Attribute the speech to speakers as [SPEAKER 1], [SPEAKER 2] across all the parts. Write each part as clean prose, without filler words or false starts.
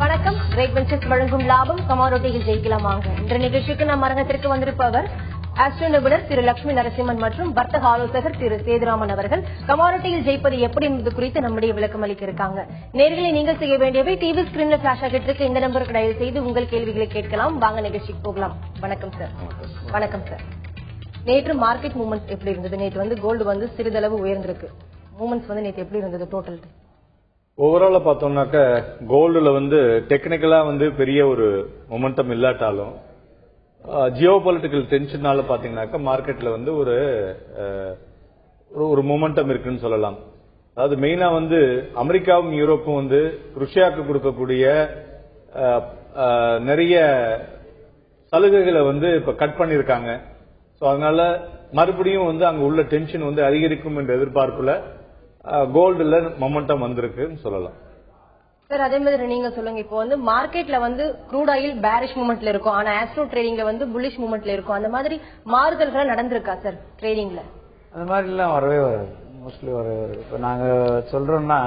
[SPEAKER 1] வணக்கம். Great ventures வழங்கும் லாபம் கமாரோட்டியில் ஜெயிக்கலாம் வாங்க. இன்ற நிகழ்ச்சிக்கு நம் அரங்கத்திற்கு வந்திருப்பவர் ஆஸ்ட்ரோ நிபுணர் திரு லட்சுமி நரசிம்மன் மற்றும் வர்த்தக ஆலோசகர் திரு சேதுராமன் அவர்கள். கமாரோட்டியில் ஜெயிப்பது எப்படி என்பது குறித்து நம்முடைய விளக்கம் அளிக்க இருக்காங்க. நேர்களை நீங்கள் செய்ய வேண்டியவை டிவி ஸ்கிரீன்ல பிளாஷ் ஆகிட்டு இருக்க இந்த நம்பருக்கு டயல் செய்து உங்கள் கேள்விகளை கேட்கலாம். வாங்க நிகழ்ச்சிக்கு போகலாம். வணக்கம் சார். வணக்கம் சார். நேற்று மார்க்கெட் மூவ்மெண்ட் எப்படி இருந்தது? நேற்று கோல்டு சிறிதளவு உயர்ந்திருக்கு. மூவ்மெண்ட்ஸ் நேற்று எப்படி இருந்தது? டோட்டல்
[SPEAKER 2] ஓவராலா பார்த்தோம்னாக்க கோல்டுல டெக்னிக்கலா பெரிய ஒரு மொமெண்டம் இல்லாட்டாலும் ஜியோ பொலிட்டிக்கல் டென்ஷனால பாத்தீங்கன்னாக்க மார்க்கெட்ல ஒரு மொமெண்டம் இருக்குன்னு சொல்லலாம். அதாவது மெயினா அமெரிக்காவும் யூரோப்பும் ருஷ்யாவுக்கு கொடுக்கக்கூடிய நிறைய சலுகைகளை இப்ப கட் பண்ணிருக்காங்க. அதனால மறுபடியும் அங்க உள்ள டென்ஷன் அதிகரிக்கும் என்ற எதிர்பார்ப்புல கோல்டுல மொமெண்டம் வந்திருக்குன்னு சொல்லலாம்.
[SPEAKER 1] சார், அதே மாதிரி நீங்க சொல்லுங்க. இப்போ மார்க்கெட்ல க்ரூட் ஆயில் பேரிஷ் மூவ்மெண்ட்ல இருக்கும், ஆனா ஆஸ்ட்ரோ ட்ரேடிங்ல புல்லிஷ் மூவ்மெண்ட்ல இருக்கும். அந்த மாதிரி மாறுதல்கள் நடந்திருக்கா சார் ட்ரேடிங்ல?
[SPEAKER 3] அந்த மாதிரி எல்லாம் வரவே வராது, மோஸ்ட்லி வரவே வராது. இப்ப நாங்க சொல்றோம்னா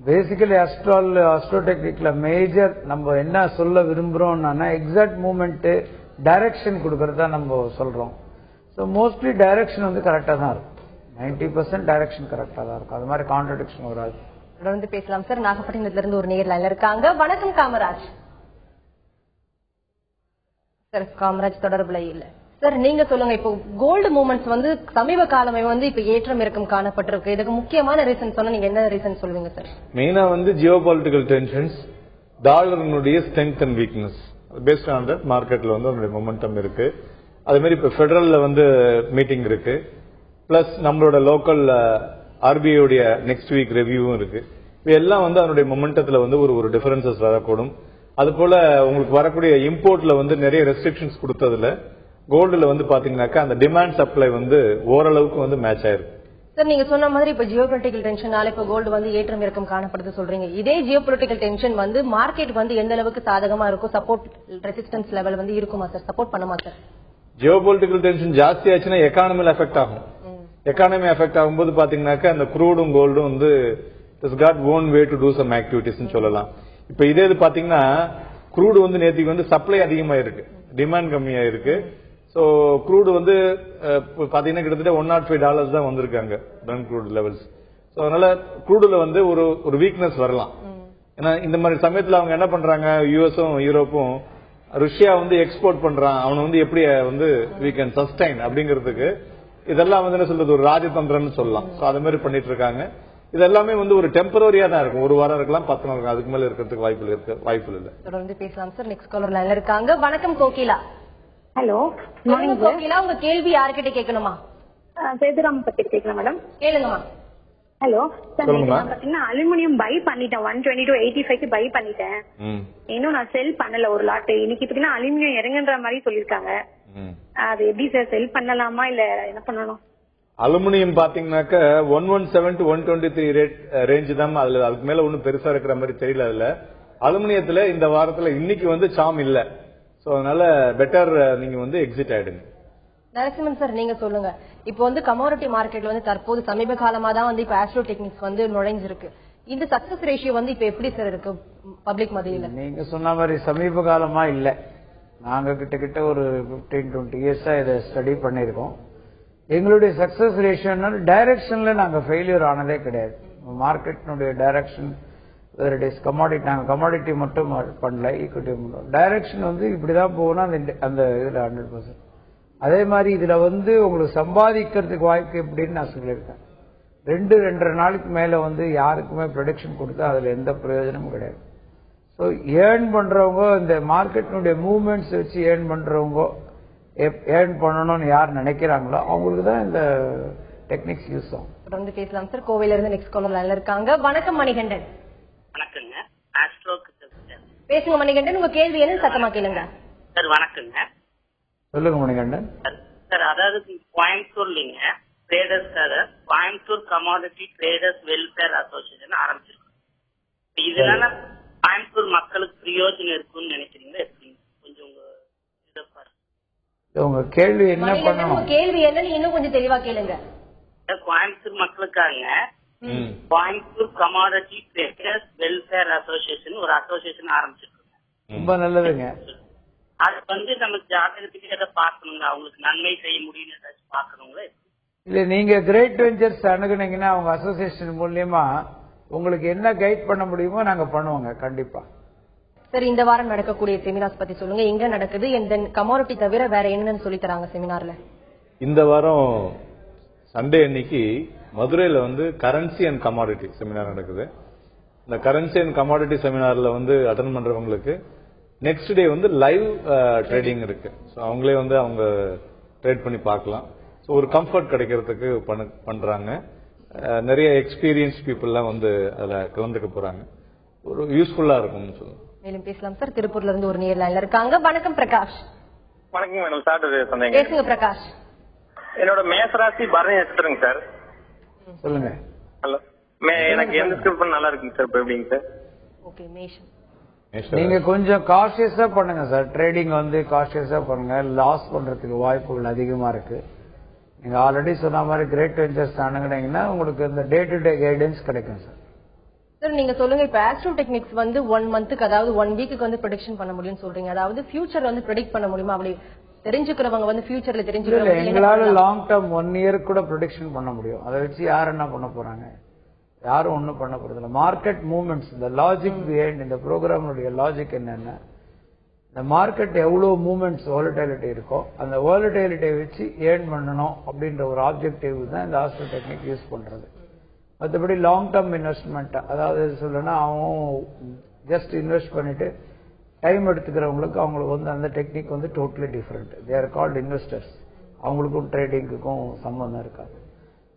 [SPEAKER 3] பேசிக்கலி அஸ்ட்ரோ டெக்னிக்ல மேஜர் நம்ம என்ன சொல்ல விரும்புறோம்னா எக்ஸாக்ட் மூவ்மெண்ட் டைரக்ஷன் கொடுக்கறதா நம்ம சொல்றோம். ஸோ மோஸ்ட்லி டைரக்ஷன் கரெக்டா தான் இருக்கும். 90% டைரக்ஷன் கரெக்டா தான் இருக்கும். அது மாதிரி கான்ட்ரடிக்ஷன் வராது.
[SPEAKER 1] தொடர்ந்து பேசலாம் சார். நாகப்பட்டினத்துல இருந்து ஒரு நேயர் லைன்ல இருக்காங்க. வணக்கம் காமராஜ். சார், காமராஜ் தொடர்புல இல்ல. சார், நீங்க சொல்லுங்க. இப்போ கோல்டு மூவ்மெண்ட்ஸ் சமீப காலமே இப்ப ஏற்றம் இறக்கம் காணப்பட்டிருக்கு. இதுக்கு முக்கியமான ரீசன் சொன்னா நீங்க என்ன ரீசன் சொல்லுவீங்க சார்?
[SPEAKER 2] மெயினா ஜியோ பொலிட்டிக்கல் டென்ஷன்ஸ், டாலரினுடைய strength and weakness based on that மார்க்கெட்ல அதனுடைய மொமெண்டம் இருக்கு. அதே மாதிரி இப்ப பெடரல்ல மீட்டிங் இருக்கு. பிளஸ் நம்மளோட லோக்கல் ஆர்பிஐ உடைய நெக்ஸ்ட் வீக் ரிவ்யூவும் இருக்கு. இதெல்லாம் அதனுடைய மொமெண்டத்துல ஒரு டிஃபரன்சஸ் வரக்கூடும். அது போல உங்களுக்கு வரக்கூடிய இம்போர்ட்ல நிறைய ரெஸ்ட்ரிக்ஷன்ஸ் கொடுத்ததுல கோல்டுல பாத்தீங்கன்னாக்கா அந்த டிமாண்ட் சப்ளை ஓரளவுக்கு மேட்ச் ஆயிருக்கு.
[SPEAKER 1] சார், நீங்க சொன்ன மாதிரி இப்ப ஜியோ பொலிட்டிக்கல் டென்ஷனால இப்ப கோல்டு ஏற்றம் இறக்கம் காணப்படுது சொல்றீங்க. இதே ஜியோ பொலிட்டிக்கல் டென்ஷன் மார்க்கெட் எந்த அளவுக்கு சாதகமா இருக்கும்? சப்போர்ட் ரெசிஸ்டன்ஸ் லெவல் இருக்குமா சார்? சப்போர்ட் பண்ணுமா சார்?
[SPEAKER 2] ஜியோ பொலிட்டிக்கல் டென்ஷன் ஜாஸ்தி ஆச்சுன்னா எக்கானமில எஃபெக்ட் ஆகும். எக்கானமி எஃபெக்ட் ஆகும்போது பாத்தீங்கன்னாக்கா அந்த க்ரூடும் கோல்டும் it's got own way to do some activities சொல்லலாம். இப்ப இதே பாத்தீங்கன்னா க்ரூடு நேற்றுக்கு சப்ளை அதிகமா இருக்கு, டிமாண்ட் கம்மியா இருக்கு. சோ க்ரூடு பாத்தீங்கன்னா கிட்டத்தட்ட $105 தான் வந்திருக்காங்க பிரண்ட் க்ரூட் லெவல்ஸ். சோ அதனால க்ரூடுல ஒரு வீக்னஸ் வரலாம். ஏன்னா இந்த மாதிரி சமயத்துல அவங்க என்ன பண்றாங்க, யுஎஸும் யூரோப்பும் ரஷ்யா எக்ஸ்போர்ட் பண்றான், அவனை எப்படி we can sustain அப்படிங்கிறதுக்கு இதெல்லாம் என்ன சொல்றது ஒரு ராஜதந்திரம்னு சொல்லலாம். அது மாதிரி பண்ணிட்டு இருக்காங்க. இதெல்லாமே ஒரு டெம்பரரியா தான் இருக்கும். ஒரு வாரம் இருக்கலாம், 10 நாள் இருக்கும். அதுக்கு மேல இருக்கிறதுக்கு வாய்ப்பு இல்ல.
[SPEAKER 1] தொடர்ந்து பேசலாம் சார். நெக்ஸ்ட் காலர் லைன்ல இருக்காங்க. வணக்கம் கோகிலா.
[SPEAKER 4] ஹலோ
[SPEAKER 1] கோகிலா, உங்க கேள்வி யார்கிட்ட கேட்கணுமா?
[SPEAKER 4] சேதுராமன் பத்தி கேட்கலாம் மேடம்.
[SPEAKER 1] கேளுங்கம்மா.
[SPEAKER 4] ஹலோ சார், நான் பாத்தீங்கன்னா அலுமினியம் பை பண்ணிட்டேன். 122.85 பை பண்ணிட்டேன். இன்னும் நான் செல் பண்ணல ஒரு லாட். இன்னைக்கு பாத்தீங்கன்னா அலுமினியம் இறங்குன்ற மாதிரி சொல்லிருக்காங்க. அது எப்படி சார் செல் பண்ணலாமா இல்ல என்ன பண்ணணும்?
[SPEAKER 2] அலுமினியம் பாத்தீங்கன்னாக்க 117 to 123 ரேஞ்ச் தான். அதுக்கு மேல ஒன்னும் பெருசா இருக்கிற மாதிரி தெரியல. அதுல அலுமினியத்துல இந்த வாரத்துல இன்னைக்கு சாம் இல்ல. சோ அதனால பெட்டர் நீங்க எக்ஸிட் ஆயிடுங்க.
[SPEAKER 1] நரசிம்மன் சார், நீங்க சொல்லுங்க. இப்போ கமோடிட்டி மார்க்கெட்ல தற்போது சமீப காலமா தான் இப்ப ஆஸ்ட்ரோ டெக்னிக்ஸ் நுழைஞ்சிருக்கு. இந்த சக்சஸ் ரேஷியோ இப்ப எப்படி சார் இருக்கு பப்ளிக் மத்தியில?
[SPEAKER 3] நீங்க சொன்ன மாதிரி சமீப காலமா இல்ல. நாங்க கிட்ட ஒரு 15-20 இயர்ஸா இதை ஸ்டடி பண்ணிருக்கோம். எங்களுடைய சக்சஸ் ரேஷியோ டைரக்ஷன்ல நாங்க ஃபெயிலியர் ஆனதே கிடையாது. மார்க்கெட்டினுடைய டைரக்ஷன் கமாடிட்டி, நாங்க கமாடிட்டி மட்டும் பண்ணல, ஈக்விட்டி டைரக்ஷன் இப்படிதான் போகணும் அந்த இதுல 100%. அதே மாதிரி இதுல உங்களுக்கு சம்பாதிக்கிறதுக்கு வாய்ப்பு எப்படின்னு நான் சொல்லியிருக்கேன். 2-2.5 நாளைக்கு மேல யாருக்குமே ப்ரொடிக்ஷன் கொடுத்தா அதுல எந்த பிரயோஜனமும் கிடையாது. ஸோ ஏர்ன் பண்றவங்க இந்த மார்க்கெட்டினுடைய மூவ்மெண்ட்ஸ் வச்சு ஏர்ன் பண்றவங்க ஏர்ன் பண்ணணும்னு யார் நினைக்கிறாங்களோ அவங்களுக்கு தான் இந்த டெக்னிக்ஸ் யூஸ் ஆகும்.
[SPEAKER 1] தொடர்ந்து பேசலாம் சார். கோவையில இருந்து நெக்ஸ்ட் காலர் லைன்ல இருக்காங்க. வணக்கம் மணிகண்டன்.
[SPEAKER 5] வணக்கங்க.
[SPEAKER 1] பேசுங்க மணிகண்டன், உங்க கேள்வி என்ன சத்தமா கேளுங்க.
[SPEAKER 5] சார் வணக்கங்க.
[SPEAKER 3] சொல்லுங்க மணிகண்டன்.
[SPEAKER 5] சார், அதாவது கோயம்புத்தூர்லீங்க ட்ரேடர்ஸ்க்காக Coimbatore commodity traders welfare association ஆரம்பிச்சிருக்கோம். இதனால கோயம்புத்தூர் மக்களுக்கு பிரயோஜனம் இருக்குன்னு நினைக்கிறீங்களா? கொஞ்சம்
[SPEAKER 3] உங்க கேள்வி என்ன பண்ணணும்?
[SPEAKER 1] கேள்வி என்னன்னு இன்னும் கொஞ்சம் தெளிவா கேளுங்க.
[SPEAKER 5] கோயம்புத்தூர் மக்களுக்காக Coimbatore commodity traders welfare association ஒரு அசோசியேஷன் ஆரம்பிச்சிருக்கோம்.
[SPEAKER 3] ரொம்ப நல்லதுங்க.
[SPEAKER 5] அது வந்து நம்ம ஜாதகத்துக்கு எதை பார்க்கணுங்க, அவங்களுக்கு நன்மை செய்ய முடியும்னு ஏதாச்சும் பார்க்கணுங்களே.
[SPEAKER 3] இல்ல, நீங்க கிரேட் வெஞ்சர்ஸ் அணுகுனீங்கன்னா அவங்க அசோசியேஷன் மூலியமா உங்களுக்கு என்ன கைட் பண்ண முடியுமோ நாங்க பண்ணுவோங்க கண்டிப்பா.
[SPEAKER 1] சார், இந்த வாரம் நடக்கக்கூடிய செமினார்ஸ் பத்தி சொல்லுங்க. எங்க நடக்குது, எந்த கமாடிட்டி தவிர வேற என்னன்னு சொல்லி தராங்க செமினார்ல?
[SPEAKER 2] இந்த வாரம் சண்டே அன்னைக்கு மதுரையில வந்து கரன்சி அண்ட் கமாடிட்டி செமினார் நடக்குது. இந்த கரன்சி அண்ட் கமாடிட்டி செமினார்ல வந்து அட்டெண்ட் பண்றவங்களுக்கு நெக்ஸ்ட் டே வந்து லைவ் ட்ரேடிங் இருக்கு. ஸோ அவங்களே வந்து அவங்க ட்ரேட் பண்ணி பார்க்கலாம். ஸோ ஒரு கம்ஃபர்ட் கிடைக்கிறதுக்கு பண்றாங்க. நிறைய எக்ஸ்பீரியன்ஸ் பீப்புள்லாம் வந்து அதில் கலந்துக்க போறாங்க. ஒரு யூஸ்ஃபுல்லா இருக்கும்னு சொல்லுங்க.
[SPEAKER 1] மேலும் பேசலாம் சார். திருப்பூர்ல இருந்து ஒரு நேர் லைன்ல இருக்காங்க. வணக்கம் பிரகாஷ்.
[SPEAKER 6] வணக்கம் மேடம். சாட்டர்டே சொன்னீங்க.
[SPEAKER 1] பேசுங்க பிரகாஷ்.
[SPEAKER 6] என்னோட மேசராசி பரணி நட்சத்திரங்க சார்.
[SPEAKER 3] சொல்லுங்க.
[SPEAKER 6] ஹலோ. எனக்கு எந்த ஸ்கிரிப்ட் நல்லா இருக்குங்க சார்? இப்போ எப்படிங்க சார்?
[SPEAKER 1] ஓகே, மேஷம்.
[SPEAKER 3] நீங்க கொஞ்சம் காஷியஸா பண்ணுங்க சார். ட்ரேடிங் வந்து காஷியஸா பண்ணுங்க. லாஸ் பண்றதுக்கு வாய்ப்புகள் அதிகமா இருக்கு. நீங்க ஆல்ரெடி சொன்ன மாதிரி கிரேட் வெஞ்சர்ஸ் அணுகுனீங்கன்னா உங்களுக்கு இந்த டே டு டே கைடன்ஸ் கிடைக்கும் சார்.
[SPEAKER 1] சார், நீங்க சொல்லுங்க, இப்ப ஆஸ்ட்ரோ டெக்னிக்ஸ் வந்து 1 மந்த்துக்கு, அதாவது 1 வீக்குக்கு வந்து ப்ரெடிக்ஷன் பண்ண முடியும்னு சொல்றீங்க. அதாவது ஃபியூச்சர் வந்து ப்ரெடிக்ட் பண்ண முடியுமா? அப்படி தெரிஞ்சுக்கிறவங்க வந்து ஃபியூச்சர்ல தெரிஞ்சுக்கிறவங்க
[SPEAKER 3] எங்களால லாங் டேர்ம் 1 இயர் கூட ப்ரெடிக்ஷன் பண்ண முடியும். அதை வச்சு யார் என்ன பண்ண போறாங்க? யாரும் ஒன்றும் பண்ண போறது இல்லை. மார்க்கெட் மூவ்மெண்ட்ஸ், இந்த லாஜிக் பிஹைண்ட் இந்த ப்ரோக்ராமுடைய லாஜிக் என்னன்னா, இந்த மார்க்கெட் எவ்வளவு மூவ்மெண்ட்ஸ் வாலடைலிட்டி இருக்கோ அந்த வாலடைலிட்டியை வச்சு ஏர்ன் பண்ணணும் அப்படின்ற ஒரு ஆப்ஜெக்டிவ் தான் இந்த ஆஸ்ட்ரோ டெக்னிக் யூஸ் பண்றது. மற்றபடி லாங் டேர்ம் இன்வெஸ்ட்மெண்ட், அதாவது சொல்லணும்னா அவங்க ஜஸ்ட் இன்வெஸ்ட் பண்ணிட்டு டைம் எடுத்துக்கிறவங்களுக்கு அவங்களுக்கு வந்து அந்த டெக்னிக் வந்து totally different. They are called investors. அவங்களுக்கும் ட்ரேடிங்குக்கும் சம்பந்தம் இருக்காது.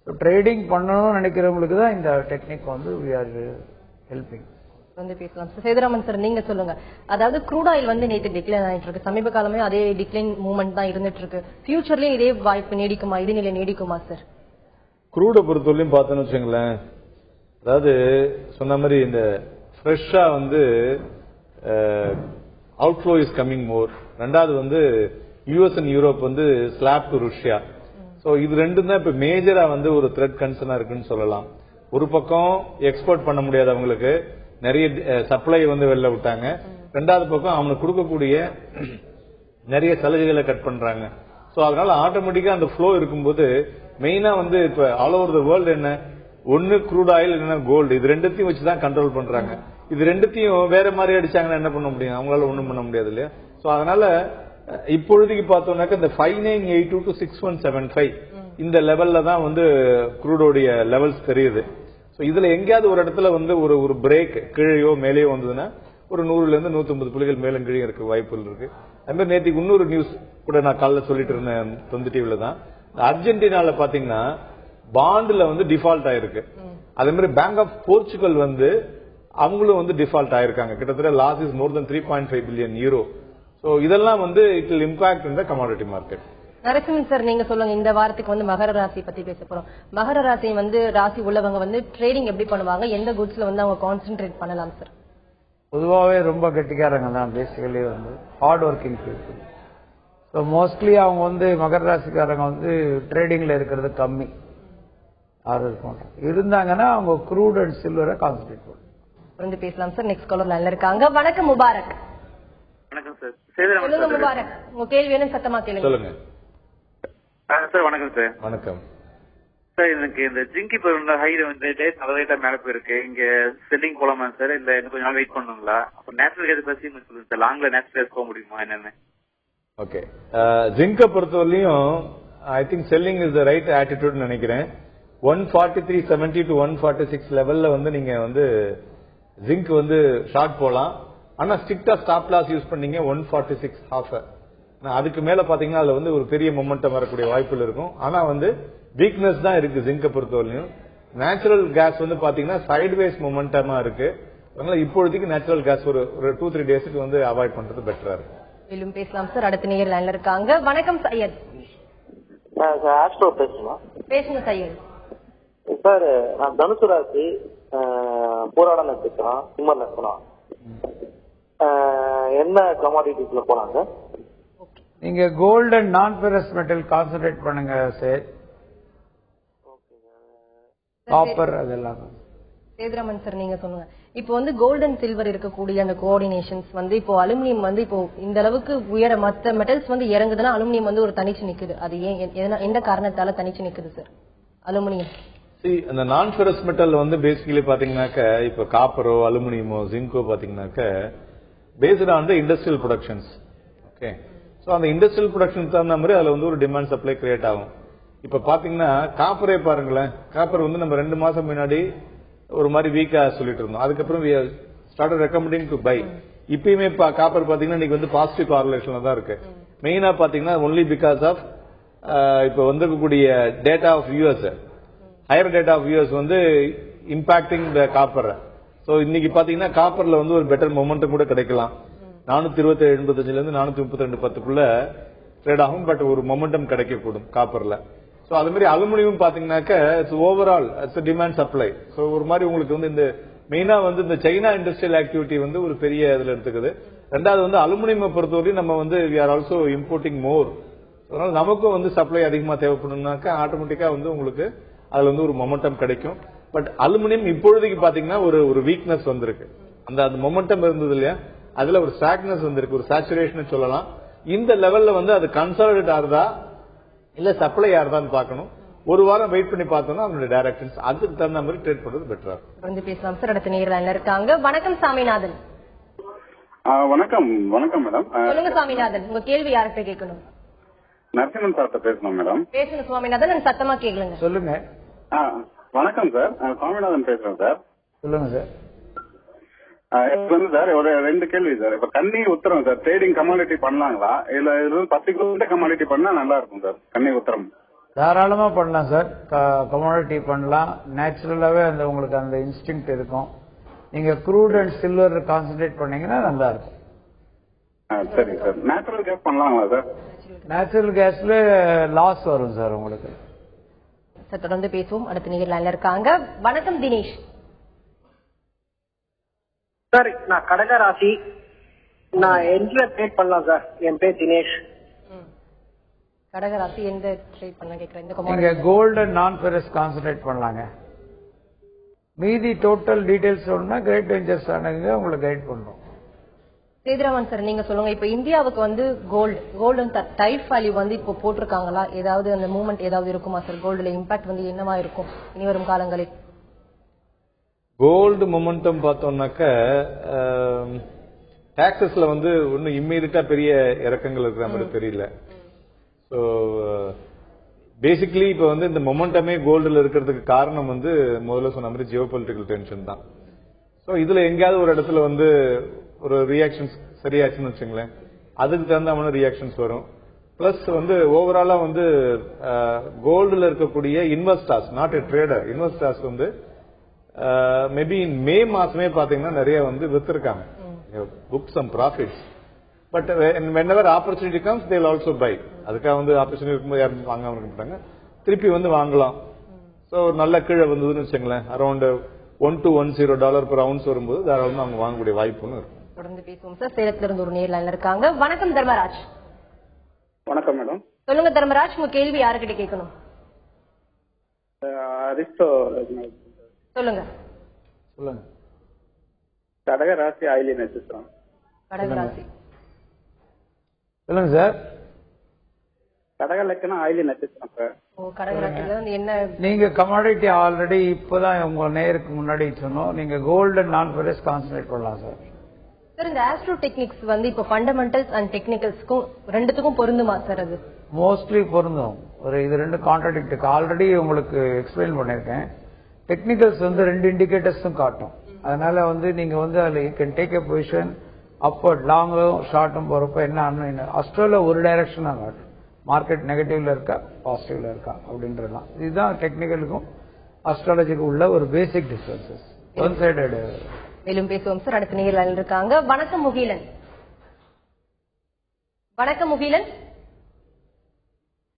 [SPEAKER 3] ஸோ ட்ரேடிங் பண்ணணும்னு நினைக்கிறவங்களுக்கு தான் இந்த டெக்னிக் வந்து வி ஆர் ஹெல்பிங்.
[SPEAKER 1] வந்து பேசலாம். சேதுராமன் சார், நீங்க சொல்லுங்க. அதாவது க்ரூட் ஆயில் வந்து நேற்று டிக்ளைன் ஆயிட்டு இருக்கு. சமீப காலமே அதே டிக்ளைன் மூவ்மெண்ட் தான் இருந்துட்டு இருக்கு. ஃபியூச்சர்லயும் இதே வாய்ப்பு நீடிக்குமா, இதே நிலை நீடிக்குமா சார்?
[SPEAKER 2] க்ரூட பொறுத்தவரையும் பார்த்தோன்னு வச்சுங்களேன், அதாவது சொன்ன மாதிரி இந்த ஃப்ரெஷ்ஷா வந்து அவுட்ஃப்ளோ இஸ் கம்மிங் மோர். ரெண்டாவது வந்து யூஎஸ் அண்ட் யூரோப் வந்து ஸ்லாப் டு ரஷ்யா. ஸோ இது ரெண்டும் தான் இப்ப மேஜரா வந்து ஒரு த்ரெட் கன்சர்னா இருக்குன்னு சொல்லலாம். ஒரு பக்கம் எக்ஸ்போர்ட் பண்ண முடியாதவங்களுக்கு நிறைய சப்ளை வந்து வெளில விட்டாங்க. ரெண்டாவது பக்கம் அவனுக்கு கொடுக்கக்கூடிய நிறைய சலுகைகளை கட் பண்றாங்க. ஸோ அதனால ஆட்டோமேட்டிக்கா அந்த ஃப்ளோ இருக்கும்போது மெயினா வந்து இப்ப ஆல் ஓவர் த வேர்ல்டு என்ன, ஒன்னு க்ரூட் ஆயில் இல்லைன்னா கோல்டு, இது ரெண்டுத்தையும் வச்சுதான் கண்ட்ரோல் பண்றாங்க. இது ரெண்டுத்தையும் வேற மாதிரி அடிச்சாங்கன்னா என்ன பண்ண முடியும்? அவங்களால ஒண்ணும் பண்ண முடியாது இல்லையா? சோ அதனால இப்பொழுதுக்கு பார்த்தோம்னாக்க இந்த 5982 to 6175 இந்த லெவல்ல தான் வந்து க்ரூடோடைய லெவல்ஸ் தெரியுது. சோ இதுல எங்கேயாவது ஒரு இடத்துல வந்து ஒரு பிரேக் கீழேயோ மேலேயோ வந்ததுன்னா ஒரு 100ல இருந்து 150 புள்ளிகள் மேலும் கீழே இருக்க வாய்ப்புகள் இருக்கு. அது மாதிரி நேற்றுக்கு இன்னொரு நியூஸ் கூட நான் காலைல சொல்லிட்டு இருந்தேன் தொந்தி டிவில தான். அர்ஜென்டினால பாத்தீங்கன்னா பாண்டுல வந்து டிஃபால்ட் ஆயிருக்கு. அதே மாதிரி பேங்க் ஆஃப் போர்ச்சுகல் வந்து அவங்களும் வந்து டிஃபால்ட் ஆயிருக்காங்க. கிட்டத்தட்ட loss is more than 3.5 billion euro. So இதெல்லாம் வந்து it will impact in the commodity market.
[SPEAKER 1] Narasimhan sir, நீங்க சொல்லுங்க. இந்த வாரத்துக்கு வந்து மகர ராசி பத்தி பேச போறோம். மகர ராசி வந்து ராசி உள்ளவங்க வந்து ட்ரேடிங் எப்படி பண்ணுவாங்க, எந்த குட்ஸ்ல வந்து அவங்க கான்சென்ட்ரேட் பண்ணலாம் சார்?
[SPEAKER 3] பொதுவாகவே ரொம்ப கெட்டிக்காரங்க தான். பேசிக்கலி வந்து hard working people. So mostly அவங்க வந்து மகர ராசிக்காரங்க வந்து ட்ரேடிங்ல இருக்கிறது கம்மி. இருந்தாங்கன்னா அவங்க க்ரூட் அண்ட் சில்வரை கான்சென்ட்ரேட் பண்ணுவாங்க.
[SPEAKER 1] வந்து பேசலாம் சார். நெக்ஸ்ட் காலர் லைன்ல இருக்காங்க. வணக்கம் முபாரக்.
[SPEAKER 6] வணக்கம் சார்.
[SPEAKER 1] சொல்லுங்க முபாரக், உங்க கேள்வி என்ன சத்தமா கேளுங்க.
[SPEAKER 2] சொல்லுங்க
[SPEAKER 6] சார். வணக்கம் சார்.
[SPEAKER 2] வணக்கம்
[SPEAKER 6] சார். எனக்கு இந்த ஜிங்க் இப்ப ஹை வந்து நல்ல மேல போயிருக்கு. இங்க செல்லிங் போலாமா சார், இல்ல இன்னும் கொஞ்சம் நாள் வெயிட் பண்ணுங்களா? அப்ப நேச்சுரல் கேஸ் பத்தி சொல்லுங்க சார். லாங்ல நேச்சுரல் கேஸ் போக முடியுமா என்னன்னு?
[SPEAKER 2] ஓகே, ஜிங்கை பொறுத்தவரையும் I think selling is the right attitude நினைக்கிறேன். 143.70 to 146 லெவல்ல வந்து நீங்க வந்து ஜிங்க் வந்து ஷார்ட் போலாம். ஆனா ஸ்ட்ரிக்டா ஸ்டாப் லாஸ் யூஸ் பண்ணீங்க 146.5. அதுக்கு மேல பாத்தீங்கன்னா அதுல வந்து ஒரு பெரிய மொமெண்டம் வரக்கூடிய வாய்ப்புகள் இருக்கும். ஆனா வந்து வீக்னஸ் தான் இருக்கு ஜிங்கை பொறுத்தவரையும். நேச்சுரல் கேஸ் வந்து பாத்தீங்கன்னா சைட்வேஸ் மொமெண்டமா இருக்கு. அதனால இப்பொழுதைக்கு நேச்சுரல் கேஸ் ஒரு 2-3 டேஸ்க்கு வந்து அவாய்ட் பண்றது பெட்டரா இருக்கு.
[SPEAKER 1] மேலும் பேசலாம் சார். அடுத்த நேயர் லைன்ல இருக்காங்க. வணக்கம் சையத்.
[SPEAKER 7] ஆஸ்ட்ரோ பேசுமா?
[SPEAKER 1] பேசுங்க சையத்.
[SPEAKER 7] சார், நான் தனுசு ராசி, போராட நட்சத்திரம், சிம்ம லட்சணம். என்ன கமாடிட்டிஸ்ல போனாங்க?
[SPEAKER 3] நீங்க கோல்டு அண்ட் நான் ஃபெரஸ் மெட்டல் கான்சென்ட்ரேட் பண்ணுங்க சார். காப்பர் அதெல்லாம்.
[SPEAKER 1] சேதுராமன் சார் நீங்க சொல்லுங்க, இப்போ வந்து கோல்டு அண்ட் சில்வர் இருக்கக்கூடிய அந்த கோஆர்டினேஷன்ஸ் வந்து இப்போ அலுமினியம் வந்து இப்போ இந்த அளவுக்கு உயர மற்ற மெட்டல்ஸ் வந்து இறங்குதுன்னா அலுமினியம் வந்து ஒரு தனிச்சு நிக்குது. அது ஏன் எந்த காரணத்தால தனிச்சு நிக்குது சார் அலுமினியம்?
[SPEAKER 2] அந்த நான் ஃபெரஸ் மெட்டல் வந்து பேசிக்கலி பாத்தீங்கன்னாக்க இப்ப காப்பரோ அலுமினியமோ ஜிங்கோ பாத்தீங்கன்னாக்க based on the industrial productions. Okay, so அந்த இண்டஸ்ட்ரியல் ப்ரொடக்ஷன் தகுந்த மாதிரி அதுல வந்து ஒரு டிமாண்ட் சப்ளை கிரியேட் ஆகும். இப்ப பாத்தீங்கன்னா காப்பரே பாருங்களேன், காப்பர் வந்து நம்ம 2 மாசம் முன்னாடி ஒரு மாதிரி வீக்கா சொல்லிட்டு இருந்தோம், அதுக்கப்புறம் ஸ்டார்ட் ரெக்கமெண்டிங் டு பை. இப்பயுமே காப்பர் பாத்தீங்கன்னா இன்னைக்கு வந்து பாசிட்டிவ் கார்லேஷன்ல தான் இருக்கு. மெயினா பாத்தீங்கன்னா ஒன்லி பிகாஸ் ஆஃப் இப்ப வந்திருக்கக்கூடிய data of US, higher data of US வந்து இம்பாக்டிங் த காப்பர். சோ இன்னைக்கு பாத்தீங்கன்னா காப்பர்ல வந்து ஒரு பெட்டர் மொமெண்டம் கூட கிடைக்கலாம். 427.85 இருந்து 432.10 ட்ரேட் ஆகும், பட் ஒரு மொமெண்டம் கிடைக்கக்கூடும் காப்பர்ல. சோ அது மாதிரி அலுமினியம் பாத்தீங்கன்னாக்க it's overall it's demand supply. So ஒரு மாதிரி உங்களுக்கு வந்து இந்த மெயினா வந்து இந்த சைனா இண்டஸ்ட்ரியல் ஆக்டிவிட்டி வந்து ஒரு பெரிய இதுல எடுத்துக்குது. ரெண்டாவது வந்து அலுமினியம் பொறுத்தவரையும் நம்ம வந்து வி ஆர் ஆல்சோ இம்போர்ட்டிங் மோர். அதனால நமக்கும் வந்து சப்ளை அதிகமா தேவைப்படும்னாக்க ஆட்டோமேட்டிக்கா வந்து உங்களுக்கு அதுல வந்து ஒரு மொமெண்டம் கிடைக்கும். பட் அலுமினியம் இப்பொழுதைக்கு பாத்தீங்கன்னா ஒரு வீக்னஸ் வந்திருக்கு. அந்த மொமெண்டம் இருந்தது இல்லையா, அதுல ஒரு ஸ்டாக்னஸ் வந்திருக்கு, ஒரு சேச்சுரேஷன் சொல்லலாம். இந்த லெவல்ல வந்து அது கன்சாலிடேட் ஆகுதா இல்ல சப்ளை ஆகுதான்னு பார்க்கணும். ஒரு வாரம் வெயிட் பண்ணி பார்த்தோம்னா அதனுடைய டைரக்ஷன்ஸ் அதுக்கு தகுந்த மாதிரி ட்ரேட் பண்றது பெட்டரா
[SPEAKER 1] வந்து பேசலாம் சார். அடுத்த நேரில் இருக்காங்க. வணக்கம் சாமிநாதன்.
[SPEAKER 8] வணக்கம். வணக்கம் மேடம்.
[SPEAKER 1] சொல்லுங்க சாமிநாதன், உங்க கேள்வி யார்கிட்ட கேட்கணும்?
[SPEAKER 8] நரசிம்மன் சார்ட்ட பேசணும் மேடம்.
[SPEAKER 1] பேசுங்க சுவாமிநாதன், சத்தமா கேளுங்க.
[SPEAKER 3] சொல்லுங்க.
[SPEAKER 8] வணக்கம் சார், சுவாமிநாதன் பேசுறேன் சார்.
[SPEAKER 3] சொல்லுங்க சார்.
[SPEAKER 8] இப்ப வந்து சார் ஒரு 2 கேள்வி சார். இப்ப கன்னி உத்தரம் சார், ட்ரேடிங் கமாடிட்டி பண்ணலாங்களா இல்ல இது 10% கமாடிட்டி பண்ணா நல்லா இருக்கும் சார்? கன்னி உத்தரம்
[SPEAKER 3] தாராளமா பண்ணலாம் சார். கமாடிட்டி பண்ணலாம். நேச்சுரலாவே அந்த உங்களுக்கு அந்த இன்ஸ்டிங்க்ட் இருக்கும். நீங்க க்ரூட் அண்ட் சில்வர் கான்சென்ட்ரேட் பண்ணீங்கன்னா நல்லா இருக்கும்.
[SPEAKER 8] சரி சார். நேச்சுரல் கேஸ் பண்ணலாங்களா சார்?
[SPEAKER 3] நேச்சுரல் கேஸ்ல லாஸ் வரும் சார் உங்களுக்கு.
[SPEAKER 1] சார் தொடர்ந்து பேசுவோம். அடுத்த நேரில் இருக்காங்க. வணக்கம் தினேஷ்.
[SPEAKER 9] சார் நான் கடக ராசி, நான் எந்த ட்ரேட் பண்ணலாம் சார்? என் பேர் தினேஷ்.
[SPEAKER 1] கடக ராசி எந்த ட்ரேட் பண்ண கேக்குறேன்?
[SPEAKER 3] நீங்க கோல்டு அண்ட் நான் ஃபெரஸ் கான்சென்ட்ரேட் பண்ணலாங்க. மீதி டோட்டல் டீடைல்ஸ் சொன்னா கிரேட் வெஞ்சர்ஸ் ஆனவங்க உங்களுக்கு கைட் பண்றோம்.
[SPEAKER 1] சேதுராமன் சார் நீங்க சொல்லுங்க, இப்ப இந்தியாவுக்கு வந்து கோல்டு டைப் வேல்யூ வந்து இப்போ போட்டிருக்காங்களா? ஏதாவது அந்த மூவ்மெண்ட் ஏதாவது இருக்குமா சார்? கோல்டுல இம்பாக்ட் வந்து என்னவா இருக்கும் இனி வரும் காலங்களில்?
[SPEAKER 2] கோல்டு மொமெண்டம் பார்த்தோம்னாக்க டாக்ஸஸ்ல வந்து ஒன்னும் இம்மீடியட்டா பெரிய இறக்கங்கள் இருக்கிற மாதிரி தெரியல. ஸோ பேசிக்கலி இப்ப வந்து இந்த மொமெண்டமே கோல்டுல இருக்கிறதுக்கு காரணம் வந்து முதல்ல சொன்ன மாதிரி ஜியோ பொலிட்டிக்கல் டென்ஷன் தான். ஸோ இதுல எங்கேயாவது ஒரு இடத்துல வந்து ஒரு ரியாக்ஷன்ஸ் சரியாச்சுன்னு வச்சுங்களேன், அதுக்கு தகுந்த மாதிரி ரியாக்ஷன்ஸ் வரும். பிளஸ் வந்து ஓவராலா வந்து கோல்டுல இருக்கக்கூடிய investors, not a trader, investors வந்து மேபி மே மாசமே பாத்தீங்கன்னா நிறைய வந்து வித்திருக்காங்க, book some profits. But whenever opportunity comes they will also buy. அதுக்காக வந்து ஆப்பர்ச்சுனிட்டி இருக்கும்போது யாரும் வாங்காம இருக்க மாட்டாங்க, திருப்பி வந்து வாங்கலாம். ஸோ நல்ல கீழே வந்ததுன்னு வச்சுங்களேன், அரௌண்ட் $1 per ounce வரும்போது தாராளமா அவங்க வாங்கக்கூடிய வாய்ப்புன்னு இருக்கும்.
[SPEAKER 1] தொடர்ந்து பேசுவோம் சார். சேலத்துல இருந்து ஒரு நேர்ல இருக்காங்க. வணக்கம் தர்மராஜ்.
[SPEAKER 8] வணக்கம் மேடம்.
[SPEAKER 1] சொல்லுங்க தர்மராஜ், உங்க கேள்வி யாருக்கிட்ட கேட்கணும்?
[SPEAKER 8] அரிஸ்டோ
[SPEAKER 1] சொல்லுங்க.
[SPEAKER 3] சொல்லுங்க.
[SPEAKER 8] கடக ராசி ஆயிலி நட்சத்திரம்.
[SPEAKER 1] கடக ராசி
[SPEAKER 3] சொல்லுங்க சார்.
[SPEAKER 8] கடக லக்கணம் ஆயிலி நட்சத்திரம் சார்.
[SPEAKER 1] ஓ, கடக ராசில வந்து என்ன?
[SPEAKER 3] நீங்க கமாடிட்டி ஆல்ரெடி இப்பதான் உங்க நேருக்கு முன்னாடி சொன்னோம், நீங்க கோல்டு அண்ட் நான் ஃபெரஸ் கான்சென்ட்ரேட் பண்ணலாம் சார்.
[SPEAKER 1] சார் இந்த ஆஸ்ட்ரோ டெக்னிக்ஸ் வந்து இப்ப ஃபண்டமெண்டல்ஸ் அண்ட் டெக்னிக்கல்ஸ்க்கும் ரெண்டுத்துக்கும் பொருந்துமா சார்? அது
[SPEAKER 3] மோஸ்ட்லி பொருந்தும். இது 2 கான்ட்ராடிக்ட் ஆல்ரெடி உங்களுக்கு எக்ஸ்பிளைன் பண்ணிருக்கேன். டெக்னிக்கல்ஸ் வந்து 2 இண்டிகேட்டர்ஸும் காட்டும். அதனால வந்து நீங்க வந்து அதுல you can take a position upward, லாங்கும் ஷார்ட்டும் போறப்ப என்ன அஸ்ட்ரோல ஒரு டைரக்ஷன் தான் காட்டும், மார்க்கெட் நெகட்டிவ்ல இருக்கா பாசிட்டிவ்ல இருக்கா அப்படின்றதுதான். இதுதான் டெக்னிக்கலுக்கும் அஸ்ட்ராலஜிக்கும் உள்ள ஒரு பேசிக் டிஃபரன்சஸ். One sided.
[SPEAKER 1] மேலும் பேசுவோம் சார். அடுத்த நேரில் இருக்காங்க. வணக்கம் முகிலன். வணக்கம் முகிலன்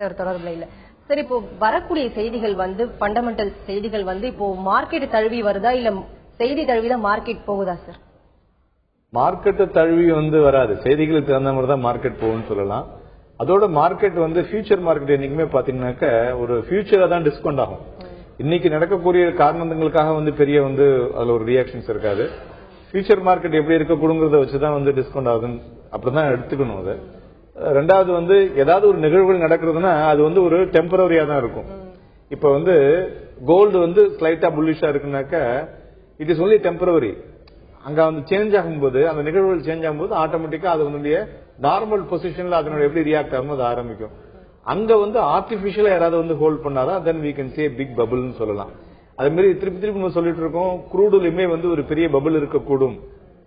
[SPEAKER 1] சார், தொடர்புல இல்ல சார். இப்போ வரக்கூடிய செய்திகள் வந்து ஃபண்டமெண்டல் செய்திகள் வந்து இப்போ மார்க்கெட் தழுவி வருதா இல்ல செய்தி தழுவிதான் மார்க்கெட் போகுதா சார்?
[SPEAKER 2] மார்க்கெட்டை தழுவி வந்து வராது, செய்திகளுக்கு தகுந்த மாதிரி தான் மார்க்கெட் போகும்னு சொல்லலாம். அதோட மார்க்கெட் வந்து ஃபியூச்சர் மார்க்கெட் என்னைக்குமே பாத்தீங்கன்னாக்க ஒரு ஃபியூச்சரா தான் டிஸ்கவுண்ட் ஆகும். இன்னைக்கு நடக்கக்கூடிய காரணங்களுக்காக வந்து பெரிய வந்து அதுல ஒரு ரியாக்ஷன்ஸ் இருக்காது. ஃபியூச்சர் மார்க்கெட் எப்படி இருக்கக்கூடுங்கிறத வச்சுதான் வந்து டிஸ்கவுண்ட் ஆகுதுன்னு அப்படிதான் எடுத்துக்கணும். அது ரெண்டாவது வந்து ஏதாவது ஒரு நிகழ்வுகள் நடக்கிறதுனா அது வந்து ஒரு டெம்பரரியா தான் இருக்கும். இப்ப வந்து கோல்டு வந்து ஸ்லைட்டா புல்லிஷா இருக்குனாக்க இட் இஸ் ஒன்லி டெம்பரரி. அங்க வந்து சேஞ்ச் ஆகும்போது அந்த நிகழ்வுகள் சேஞ்ச் ஆகும்போது ஆட்டோமேட்டிக்கா அது வந்து நார்மல் பொசிஷன்ல அதனோட எப்படி ரியாக்ட் ஆகும் அது ஆரம்பிக்கும். அங்க வந்து ஆர்டிபிஷியலா யாராவது வந்து ஹோல்ட் பண்ணாதான் தென் we can say பிக் பபிள்னு சொல்லலாம். அதே மாதிரி திருப்பி திருப்பி நம்ம சொல்லிட்டு இருக்கோம் குரூடுலயுமே வந்து ஒரு பெரிய பபிள் இருக்கக்கூடும்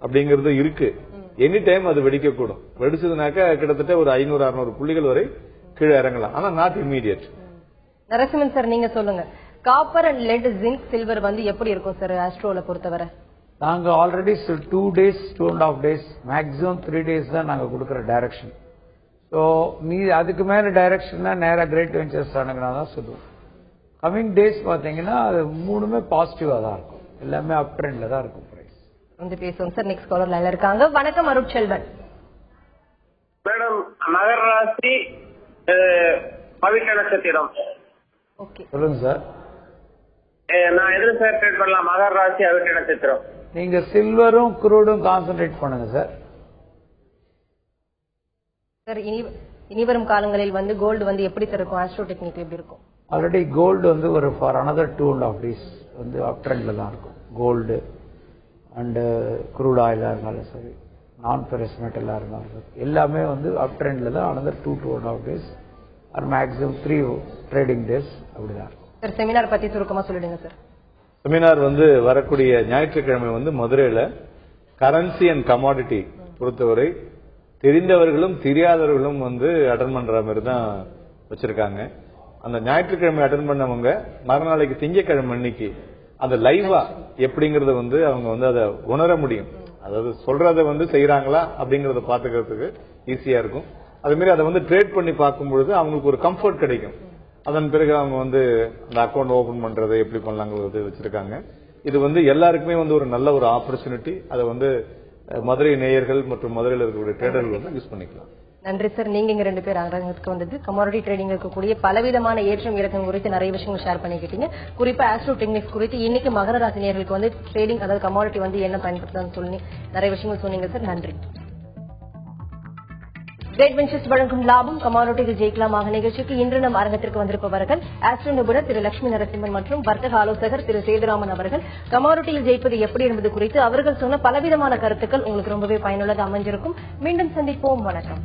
[SPEAKER 2] அப்படிங்கறது இருக்கு. எனி டைம் அது வெடிக்கக்கூடும். வெடிச்சதுனாக்கா கிட்டத்தட்ட ஒரு 500-600 புள்ளிகள் வரை கீழே இறங்கலாம். ஆனா நாட் இம்மீடியட்.
[SPEAKER 1] நரசிம்மன் சார் நீங்க சொல்லுங்க, copper and let, zinc, silver வந்து எப்படி இருக்கும் சார் ஆஸ்ட்ரோல பொறுத்தவரை?
[SPEAKER 3] நாங்க already 2 days 2.5 days maximum 3 days தான் நாங்க கொடுக்குற டைரக்ஷன். ஸோ அதுக்கு மேல டைரக்ஷன்னா நேரா கிரேட் வெஞ்சர்ஸ் அணுகுனா தான் சொல்லுவோம். கமிங் டேஸ் பாத்தீங்கன்னா அது மூணுமே பாசிட்டிவா தான் இருக்கும். எல்லாமே அப் ட்ரெண்ட்ல தான் இருக்கும். பிரைஸ்
[SPEAKER 1] வந்து பேசுவோம் சார். நெக்ஸ்ட் காலர் லைன்ல இருக்காங்க. வணக்கம் அருட்செல்வன்.
[SPEAKER 10] மேடம், மகர ராசி பவிட்ட நட்சத்திரம்.
[SPEAKER 1] ஓகே
[SPEAKER 3] சொல்லுங்க சார்.
[SPEAKER 10] நான் எதுல சார் ட்ரேட் பண்ணலாம்? மகர ராசி அவிட்ட நட்சத்திரம்.
[SPEAKER 3] நீங்க சில்வரும் குரூடும் கான்சென்ட்ரேட் பண்ணுங்க சார்.
[SPEAKER 1] சார் இனி வரும் காலங்களில் வந்து கோல்டு வந்து எப்படி இருக்கும்? ஆஸ்ட்ரோ டெக்னிக் எப்படி இருக்கும்?
[SPEAKER 3] ஆல்ரெடி கோல்டு வந்து ஒரு ஃபார் அனதர் 2.5 days வந்து அப் ட்ரெண்ட்ல தான் இருக்கும். கோல்டு அண்ட் குரூட் ஆயிலா இருந்தாலும் சரி, நான் ஃபெரஸ் மெட்டலா இருந்தாலும் சரி, எல்லாமே வந்து அப் ட்ரெண்ட்ல தான் another 2.5 days or maximum 3 trading days அப்படிதான் இருக்கும்.
[SPEAKER 1] சார் செமினார் பத்தி சுருக்கமா சொல்லிடுங்க சார்.
[SPEAKER 2] செமினார் வந்து வரக்கூடிய ஞாயிற்றுக்கிழமை வந்து மதுரையில கரன்சி அண்ட் கமாடிட்டி பொறுத்தவரை தெரிந்தவர்களும் தெரியாதவர்களும் வந்து அட்டன் பண்ற மாதிரி தான் வச்சிருக்காங்க. அந்த ஞாயிற்றுக்கிழமை அட்டன் பண்ணவங்க மறுநாளைக்கு திங்கக்கிழமை அன்னைக்கு அந்த லைவா எப்படிங்கறத வந்து அவங்க வந்து அதை உணர முடியும். அதாவது சொல்றத வந்து செய்யறாங்களா அப்படிங்கறத பாத்துக்கிறதுக்கு ஈஸியா இருக்கும். அதே மாதிரி அதை வந்து ட்ரேட் பண்ணி பார்க்கும்பொழுது அவங்களுக்கு ஒரு கம்ஃபர்ட் கிடைக்கும். அதன் பிறகு அவங்க வந்து அந்த அக்கௌண்ட் ஓபன் பண்றதை எப்படி பண்ணலாங்கிறது வச்சிருக்காங்க. இது வந்து எல்லாருக்குமே வந்து ஒரு நல்ல ஒரு ஆப்பர்ச்சுனிட்டி. அதை வந்து மதுரை நேயர்கள் மற்றும் மதுரையில் இருக்கக்கூடிய ட்ரேடர்கள் வந்து யூஸ் பண்ணிக்கலாம்.
[SPEAKER 1] நன்றி சார். நீங்க இங்க 2 பேர் அரங்கத்துக்கு வந்தது கமாடிட்டி ட்ரேடிங் இருக்கக்கூடிய பலவிதமான ஏற்றம் இறக்கம் குறித்து நிறைய விஷயங்கள் ஷேர் பண்ணிக்கிட்டீங்க. குறிப்பா ஆஸ்ட்ரோ டெக்னிக்ஸ் குறித்து இன்னைக்கு மகர ராசி நேயர்களுக்கு வந்து ட்ரேடிங் அதாவது கமாடிட்டி வந்து என்ன பயன்படுத்தலாம்னு சொல்லி நிறைய விஷயங்கள் சொன்னீங்க சார். நன்றி. கிரேட் வெஞ்சர்ஸ் வழங்கும் லாபம் கமாடிட்டியில் ஜெயிக்கலாமாக நிகழ்ச்சிக்கு இன்று நம் அரங்கத்திற்கு வந்திருப்பவர்கள் ஆஸ்ட்ரோ நிபுணர் திரு லட்சுமி நரசிம்மன் மற்றும் வர்த்தக ஆலோசகர் திரு சேதுராமன் அவர்கள். கமாடிட்டியில் ஜெயிப்பது எப்படி என்பது குறித்து அவர்கள் சொன்ன பலவிதமான கருத்துக்கள் உங்களுக்கு ரொம்பவே பயனுள்ளதாக அமைஞ்சிருக்கும். மீண்டும் சந்திப்போம். வணக்கம்.